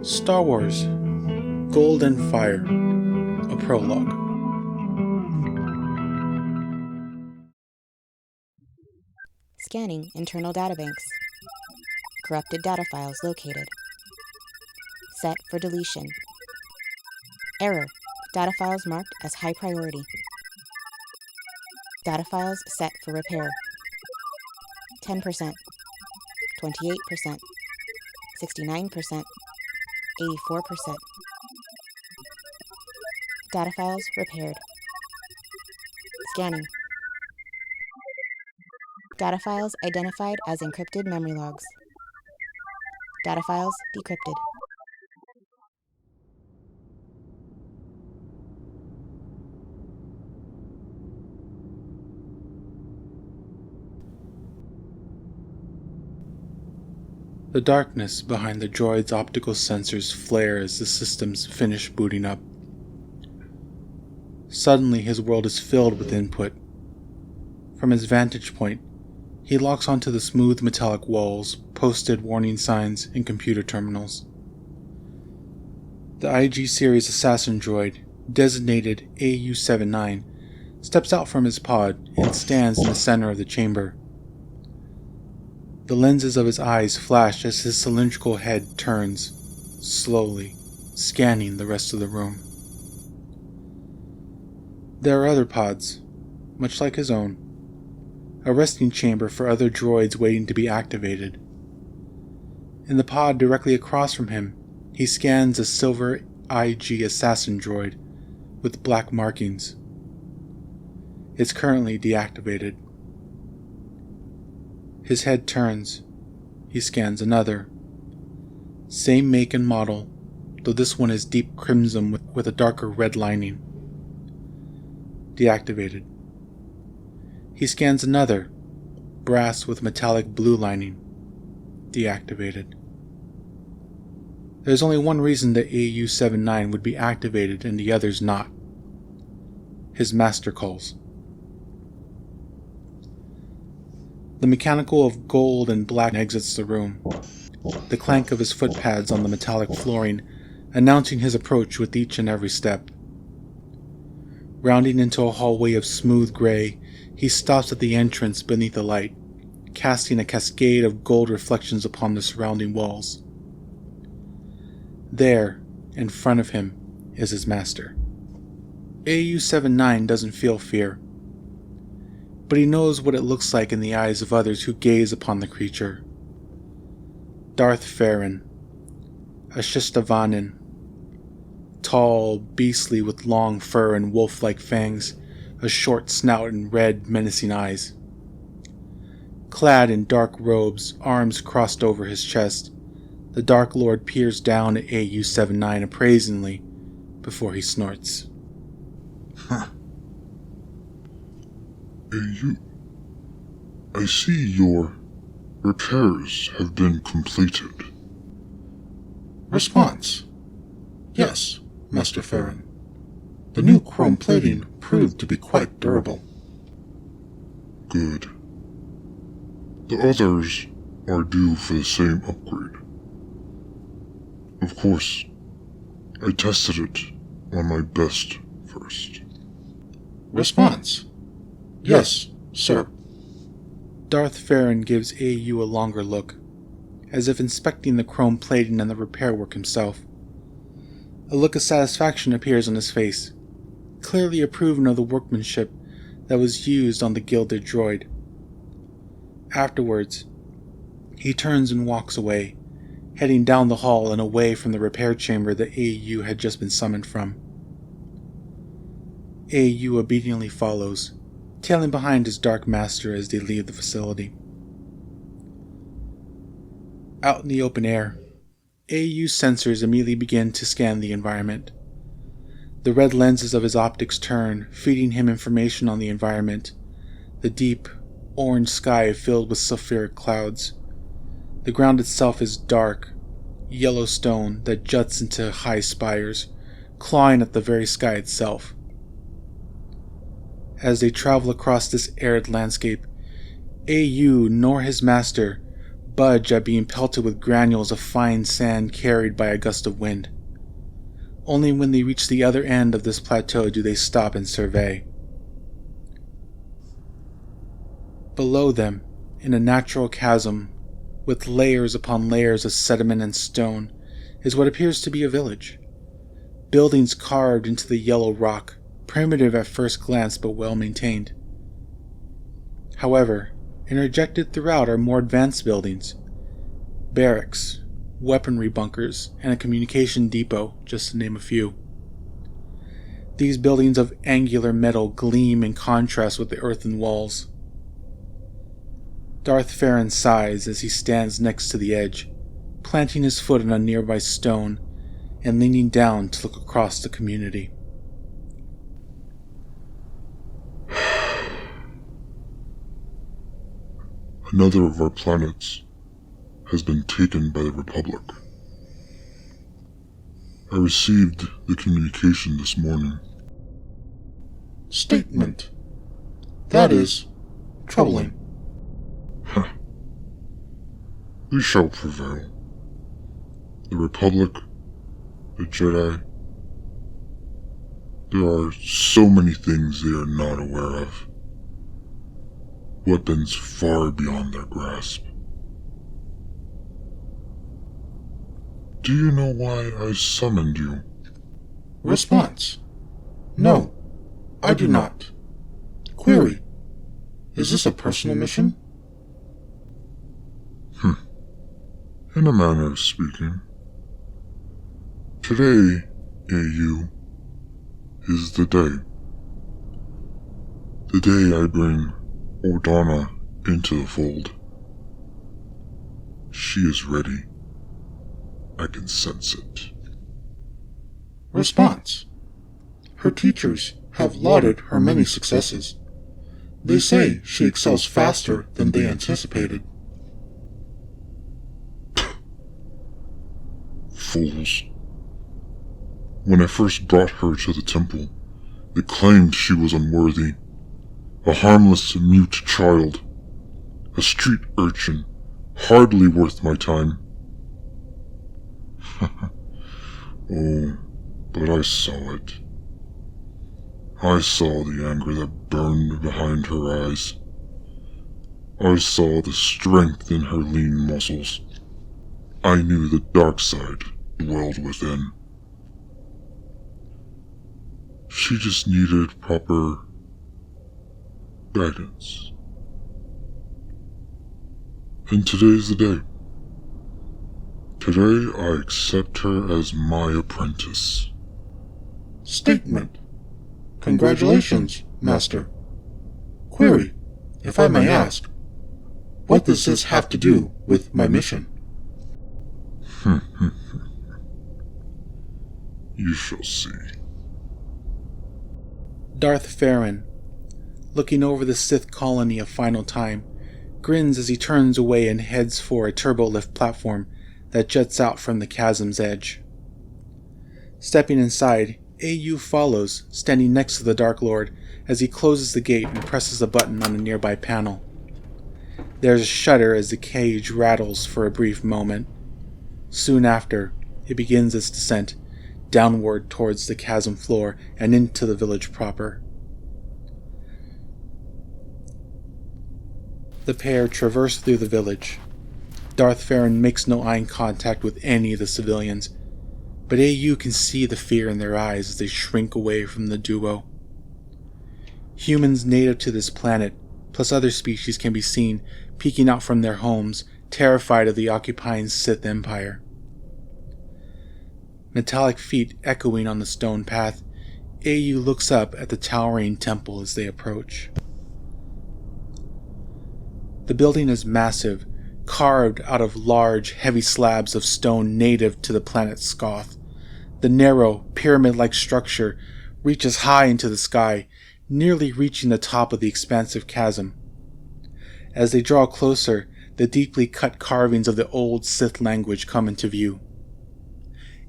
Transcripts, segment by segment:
Star Wars Gold and Fire, a Prologue. Scanning internal databanks. Corrupted data files located. Set for deletion. Error. Data files marked as high priority. Data files set for repair. 10%, 28%, 69%, 84%. Data files repaired. Scanning. Data files identified as encrypted memory logs. Data files decrypted. The darkness behind the droid's optical sensors flare as the systems finish booting up. Suddenly, his world is filled with input. From his vantage point, he locks onto the smooth metallic walls, posted warning signs, and computer terminals. The IG series assassin droid, designated AU-79, steps out from his pod and stands in the center of the chamber. The lenses of his eyes flash as his cylindrical head turns, slowly, scanning the rest of the room. There are other pods, much like his own, a resting chamber for other droids waiting to be activated. In the pod directly across from him, he scans a silver IG assassin droid with black markings. It's currently deactivated. His head turns. He scans another. Same make and model, though this one is deep crimson with a darker red lining. Deactivated. He scans another, brass with metallic blue lining. Deactivated. There's only one reason the AU-79 would be activated and the others not. His master calls. The mechanical of gold and black exits the room, the clank of his foot pads on the metallic flooring announcing his approach with each and every step. Rounding into a hallway of smooth gray, he stops at the entrance beneath the light, casting a cascade of gold reflections upon the surrounding walls. There, in front of him, is his master. AU-79 doesn't feel fear, but he knows what it looks like in the eyes of others who gaze upon the creature. Darth Farron, a Shistavanin, tall, beastly with long fur and wolf-like fangs, a short snout and red, menacing eyes. Clad in dark robes, arms crossed over his chest, the Dark Lord peers down at AU-79 appraisingly before he snorts. Huh. AU, I see your repairs have been completed. Response: Yes, Master Farron. The new chrome plating proved to be quite durable. Good. The others are due for the same upgrade. Of course, I tested it on my best first. Response: Yes, sir. Darth Farron gives AU a longer look, as if inspecting the chrome plating and the repair work himself. A look of satisfaction appears on his face, clearly approving of the workmanship that was used on the gilded droid. Afterwards, he turns and walks away, heading down the hall and away from the repair chamber that AU had just been summoned from. AU obediently follows, tailing behind his dark master as they leave the facility. Out in the open air, AU's sensors immediately begin to scan the environment. The red lenses of his optics turn, feeding him information on the environment, the deep, orange sky filled with sulfuric clouds. The ground itself is dark, yellow stone that juts into high spires, clawing at the very sky itself. As they travel across this arid landscape, AU nor his master budge at being pelted with granules of fine sand carried by a gust of wind. Only when they reach the other end of this plateau do they stop and survey. Below them, in a natural chasm, with layers upon layers of sediment and stone, is what appears to be a village. Buildings carved into the yellow rock, primitive at first glance but well maintained. However, interjected throughout are more advanced buildings. Barracks, weaponry bunkers, and a communication depot, just to name a few. These buildings of angular metal gleam in contrast with the earthen walls. Darth Farron sighs as he stands next to the edge, planting his foot on a nearby stone and leaning down to look across the community. Another of our planets has been taken by the Republic. I received the communication this morning. Statement. That is troubling. We shall prevail. The Republic, the Jedi, there are so many things they are not aware of. Weapons far beyond their grasp. Do you know why I summoned you? Response. No, I do not. Query. Is this a personal mission? In a manner of speaking. Today, AU, is the day. The day I bring Ordana into the fold. She is ready. I can sense it. Response. Her teachers have lauded her many successes. They say she excels faster than they anticipated. Fools. When I first brought her to the temple, they claimed she was unworthy. A harmless, mute child. A street urchin. Hardly worth my time. Oh, but I saw it. I saw the anger that burned behind her eyes. I saw the strength in her lean muscles. I knew the dark side dwelled within. She just needed proper guidance. And today's the day. Today I accept her as my apprentice. Statement. Congratulations, Master. Query, if I may ask, what does this have to do with my mission? You shall see. Darth Farron, looking over the Sith colony a final time, grins as he turns away and heads for a turbolift platform that juts out from the chasm's edge. Stepping inside, AU follows, standing next to the Dark Lord, as he closes the gate and presses a button on a nearby panel. There's a shudder as the cage rattles for a brief moment. Soon after, it begins its descent, downward towards the chasm floor and into the village proper. The pair traverse through the village. Darth Farron makes no eye contact with any of the civilians, but AU can see the fear in their eyes as they shrink away from the duo. Humans native to this planet, plus other species, can be seen peeking out from their homes, terrified of the occupying Sith Empire. Metallic feet echoing on the stone path, AU looks up at the towering temple as they approach. The building is massive, carved out of large, heavy slabs of stone native to the planet Scoth. The narrow, pyramid-like structure reaches high into the sky, nearly reaching the top of the expansive chasm. As they draw closer, the deeply cut carvings of the old Sith language come into view.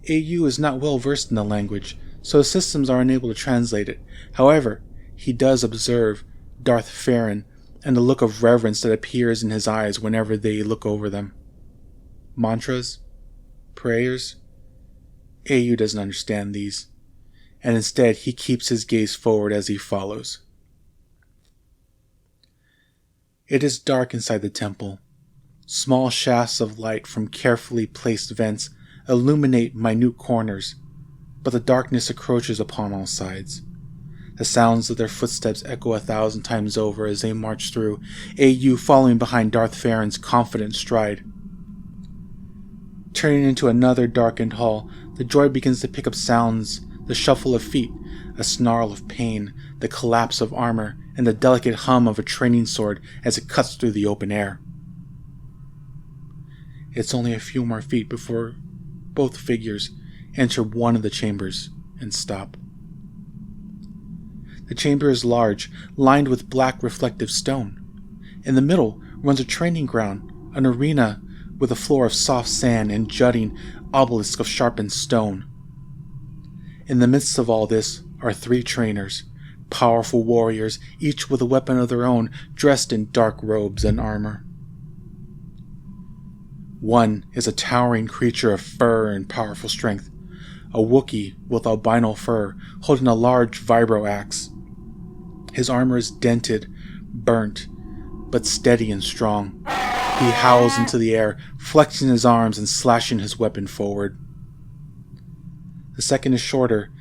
AU is not well versed in the language, so his systems are unable to translate it. However, he does observe Darth Farron and the look of reverence that appears in his eyes whenever they look over them. mantras, prayers. AU doesn't understand these, and instead he keeps his gaze forward as he follows. It is dark inside the temple. Small shafts of light from carefully placed vents illuminate minute corners, but the darkness encroaches upon all sides. The sounds of their footsteps echo 1,000 times over as they march through, AU following behind Darth Farron's confident stride. Turning into another darkened hall, the droid begins to pick up sounds, the shuffle of feet, a snarl of pain, the collapse of armor, and the delicate hum of a training sword as it cuts through the open air. It's only a few more feet before both figures enter one of the chambers and stop. The chamber is large, lined with black reflective stone. In the middle runs a training ground, an arena with a floor of soft sand and jutting obelisk of sharpened stone. In the midst of all this are 3 trainers, powerful warriors, each with a weapon of their own, dressed in dark robes and armor. One is a towering creature of fur and powerful strength, a Wookiee with albino fur, holding a large vibro axe. His armor is dented, burnt, but steady and strong. He howls into the air, flexing his arms and slashing his weapon forward. The second is shorter,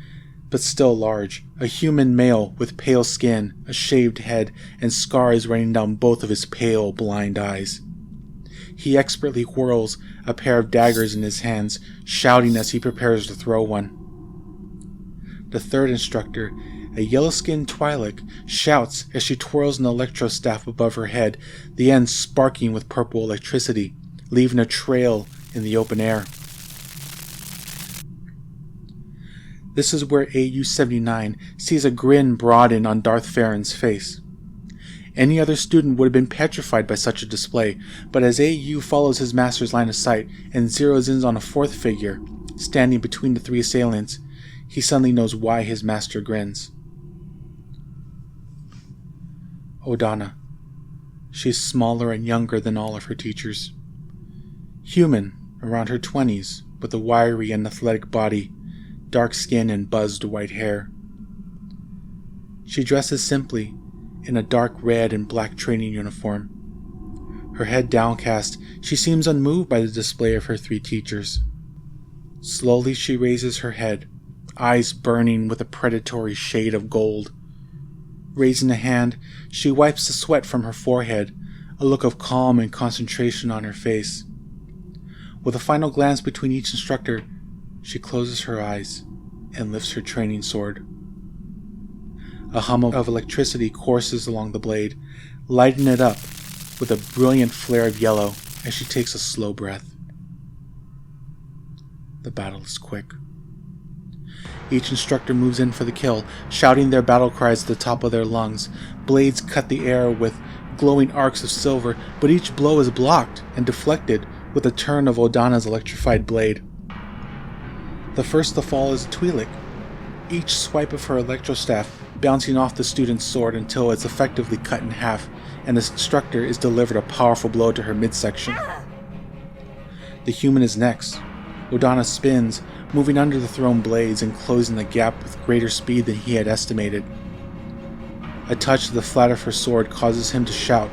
but still large, a human male with pale skin, a shaved head, and scars running down both of his pale, blind eyes. He expertly whirls a pair of daggers in his hands, shouting as he prepares to throw one. The third instructor, a yellow-skinned Twi'lek, shouts as she twirls an electro staff above her head, the end sparking with purple electricity, leaving a trail in the open air. This is where AU-79 sees a grin broaden on Darth Farron's face. Any other student would have been petrified by such a display, but as AU follows his master's line of sight and zeroes in on a 4th figure, standing between the 3 assailants, he suddenly knows why his master grins. Odana. She's smaller and younger than all of her teachers. Human, around her 20s, with a wiry and athletic body, dark skin and buzzed white hair. She dresses simply, in a dark red and black training uniform. Her head downcast, she seems unmoved by the display of her 3 teachers. Slowly she raises her head, eyes burning with a predatory shade of gold. Raising a hand, she wipes the sweat from her forehead, a look of calm and concentration on her face. With a final glance between each instructor, she closes her eyes and lifts her training sword. A hum of electricity courses along the blade, lighting it up with a brilliant flare of yellow as she takes a slow breath. The battle is quick. Each instructor moves in for the kill, shouting their battle cries at the top of their lungs. Blades cut the air with glowing arcs of silver, but each blow is blocked and deflected with a turn of Odana's electrified blade. The first to fall is Twi'lek, each swipe of her electrostaff bouncing off the student's sword until it's effectively cut in half, and the instructor is delivered a powerful blow to her midsection. The human is next. Odana spins, moving under the thrown blades and closing the gap with greater speed than he had estimated. A touch of the flat of her sword causes him to shout.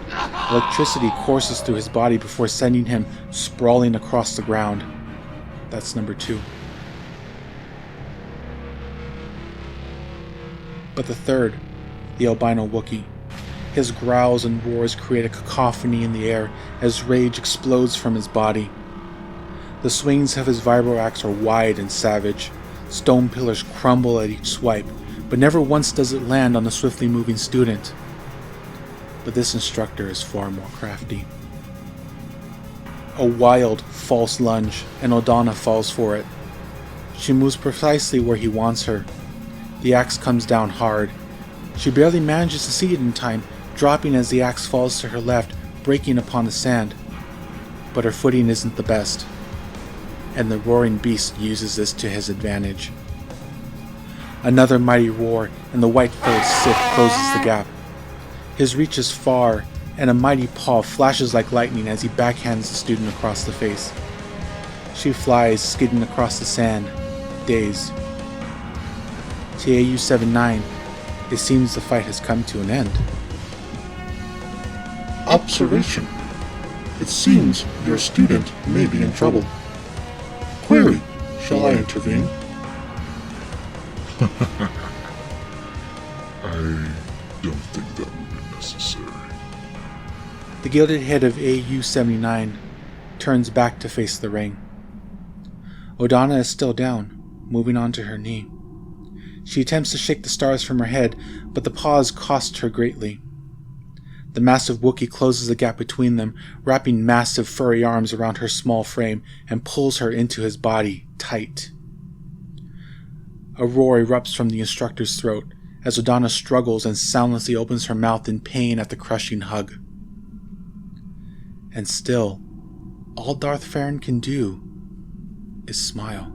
Electricity courses through his body before sending him sprawling across the ground. That's number 2. But the third, the albino Wookiee. His growls and roars create a cacophony in the air as rage explodes from his body. The swings of his vibro axe are wide and savage. Stone pillars crumble at each swipe, but never once does it land on the swiftly moving student. But this instructor is far more crafty. A wild, false lunge, and Odana falls for it. She moves precisely where he wants her. The axe comes down hard. She barely manages to see it in time, dropping as the axe falls to her left, breaking upon the sand. But her footing isn't the best, and the roaring beast uses this to his advantage. Another mighty roar, and the white-filled Sith closes the gap. His reach is far, and a mighty paw flashes like lightning as he backhands the student across the face. She flies, skidding across the sand, dazed. To AU-79, it seems the fight has come to an end. Observation. It seems your student may be in trouble. Query, shall I intervene? I don't think that would be necessary. The gilded head of AU-79 turns back to face the ring. Odana is still down, moving onto her knee. She attempts to shake the stars from her head, but the pause costs her greatly. The massive Wookiee closes the gap between them, wrapping massive furry arms around her small frame and pulls her into his body, tight. A roar erupts from the instructor's throat as Odana struggles and soundlessly opens her mouth in pain at the crushing hug. And still, all Darth Farron can do is smile.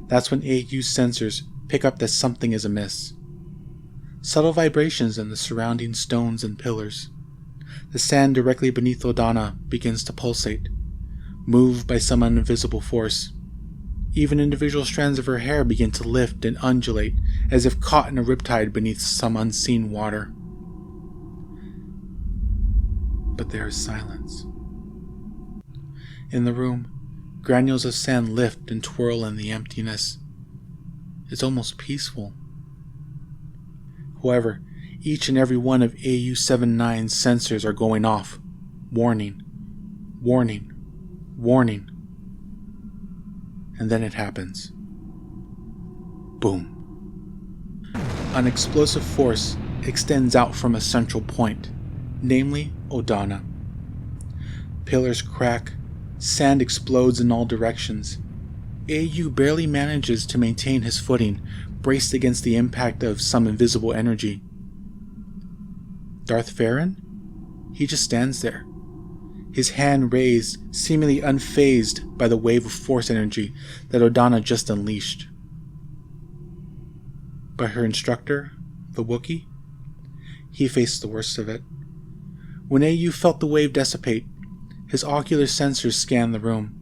That's when AU's sensors pick up that something is amiss. Subtle vibrations in the surrounding stones and pillars. The sand directly beneath Odana begins to pulsate, moved by some invisible force. Even individual strands of her hair begin to lift and undulate, as if caught in a riptide beneath some unseen water. But there is silence. In the room, granules of sand lift and twirl in the emptiness. It's almost peaceful. However, each and every one of AU-79's sensors are going off. Warning, warning, warning. And then it happens. Boom. An explosive force extends out from a central point, namely Odana. Pillars crack, sand explodes in all directions. AU barely manages to maintain his footing, braced against the impact of some invisible energy. Darth Farron? He just stands there, his hand raised, seemingly unfazed by the wave of force energy that Odana just unleashed. But her instructor, the Wookiee? He faced the worst of it. When AU felt the wave dissipate, his ocular sensors scanned the room.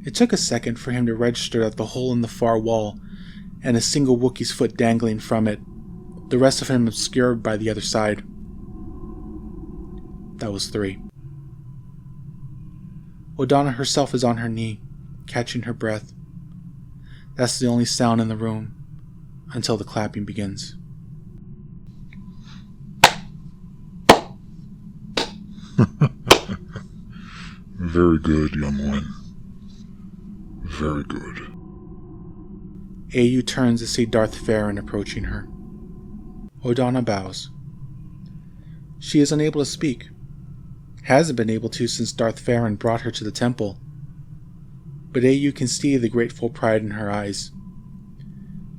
It took a second for him to register that the hole in the far wall and a single Wookiee's foot dangling from it, the rest of him obscured by the other side. That was 3. Odana herself is on her knee, catching her breath. That's the only sound in the room, until the clapping begins. Very good, young one. Very good. AU turns to see Darth Farron approaching her. Odana bows. She is unable to speak. Hasn't been able to since Darth Farron brought her to the temple. But AU can see the grateful pride in her eyes.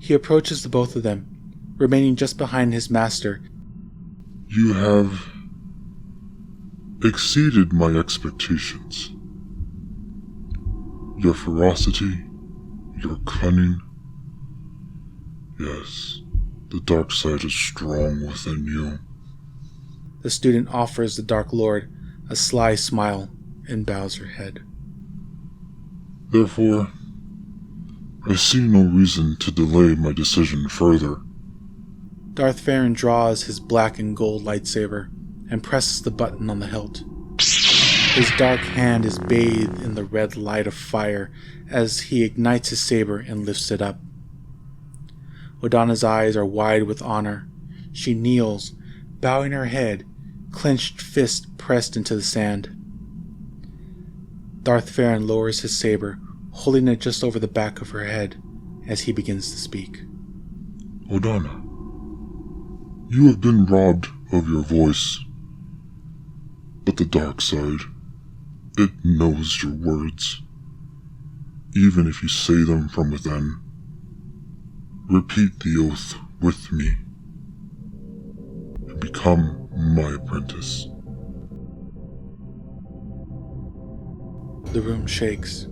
He approaches the both of them, remaining just behind his master. You have exceeded my expectations. Your ferocity, your cunning. Yes, the dark side is strong within you. The student offers the Dark Lord a sly smile and bows her head. Therefore, I see no reason to delay my decision further. Darth Farron draws his black and gold lightsaber and presses the button on the hilt. His dark hand is bathed in the red light of fire as he ignites his saber and lifts it up. Odana's eyes are wide with honor. She kneels, bowing her head, clenched fist pressed into the sand. Darth Farron lowers his saber, holding it just over the back of her head as he begins to speak. Odana, you have been robbed of your voice. But the dark side, it knows your words, even if you say them from within. Repeat the oath with me, and become my apprentice. The room shakes.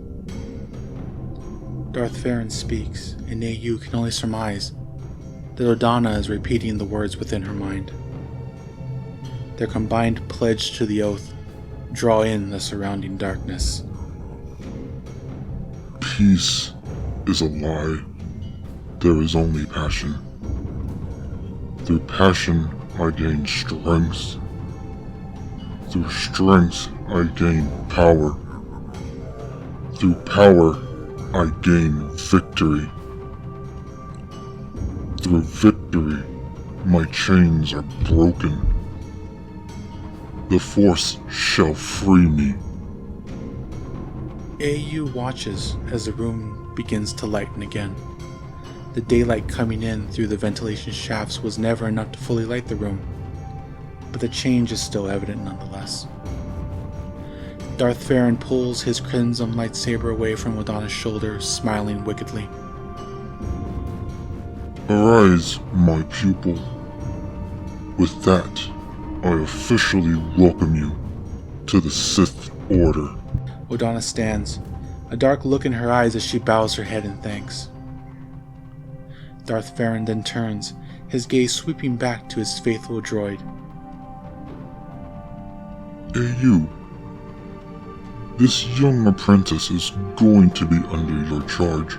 Darth Farron speaks, and AU can only surmise that Odana is repeating the words within her mind. Their combined pledge to the oath draw in the surrounding darkness. peace is a lie, there is only passion. Through passion, I gain strength. Through strength, I gain power. Through power, I gain victory. Through victory, my chains are broken. The Force shall free me. AU watches as the room begins to lighten again. The daylight coming in through the ventilation shafts was never enough to fully light the room, but the change is still evident nonetheless. Darth Farron pulls his crimson lightsaber away from Wadana's shoulder, smiling wickedly. Arise, my pupil. With that, I officially welcome you to the Sith Order. Wadana stands, a dark look in her eyes as she bows her head in thanks. Darth Farron then turns, his gaze sweeping back to his faithful droid. AU, this young apprentice is going to be under your charge.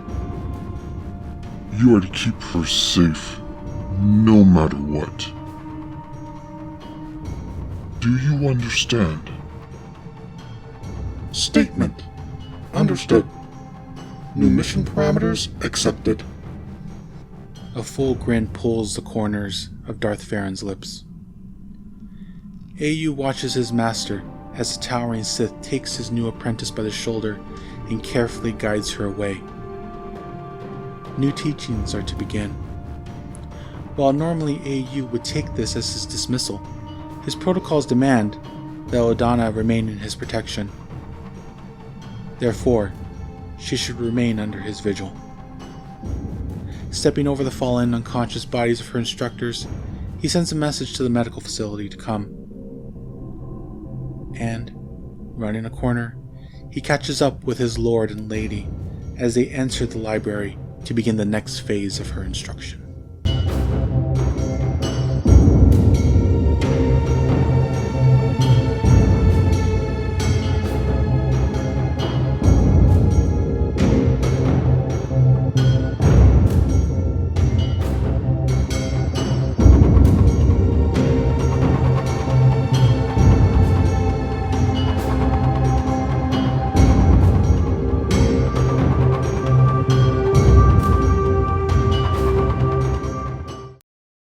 You are to keep her safe, no matter what. Do you understand? Statement. Understood. New mission parameters accepted. A full grin pulls the corners of Darth Farron's lips. AU watches his master as the towering Sith takes his new apprentice by the shoulder and carefully guides her away. New teachings are to begin. While normally AU would take this as his dismissal, his protocols demand that Wadana remain in his protection. Therefore, she should remain under his vigil. Stepping over the fallen, unconscious bodies of her instructors, he sends a message to the medical facility to come. And, running a corner, he catches up with his lord and lady as they enter the library to begin the next phase of her instruction.